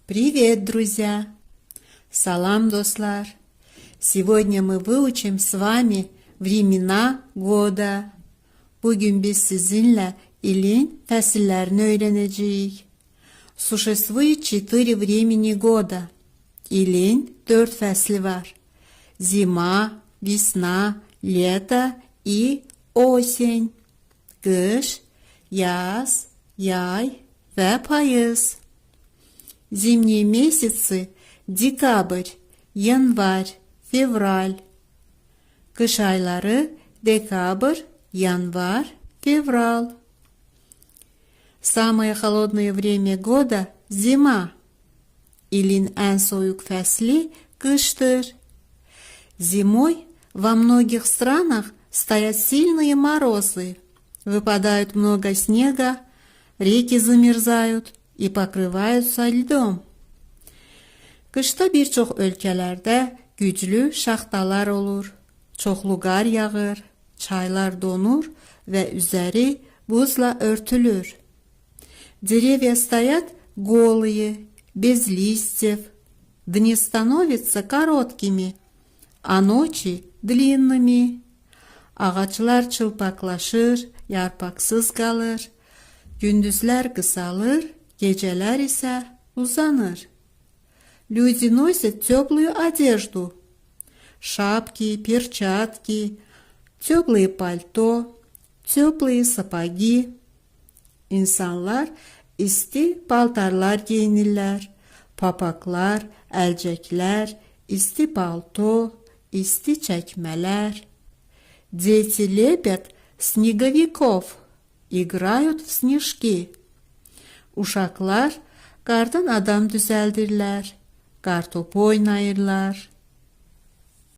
Привет, друзья! Салам, достlar! Сегодня мы выучим с вами времена гоda. Bugün biz sizinle ilin fəsillərini öyrənəcəyik. Существует 4 времени года. İlin 4 fəsli var. Zima, весна, лето и осень. Qış, yaz, yay və payız. Зимние месяцы – декабрь, январь, февраль. Kış ayları декабрь, январь, февраль. Самое холодное время года – зима. İlin en soğuk fəsli qışdır. Зимой во многих странах стоят сильные морозы. Выпадает много снега, реки замерзают и покрываются льдом. Qışda bir çox ölkələrdə güclü şaxtalar olur, çoxlu qar yağır, çaylar donur və üzəri buzla örtülür. Деревья стоят голые, без листьев. Дни становятся короткими, а ночи длинными. Ağaçlar çılpaqlaşır, yarpaqsız qalır. Gündüzlər qısalır, gecələr isə uzanır. Люди носят теплую одежду. Шапки, перчатки, теплые пальто, теплые sapagi. İnsanlar isti paltarlar giyinirlər. Papaqlar, əlcəklər, isti palto, isti çəkmələr. Дети лепят снеговиков, играют в снежки. Uşaqlar qardan adam düzəldirlər, qartopu oynayırlar.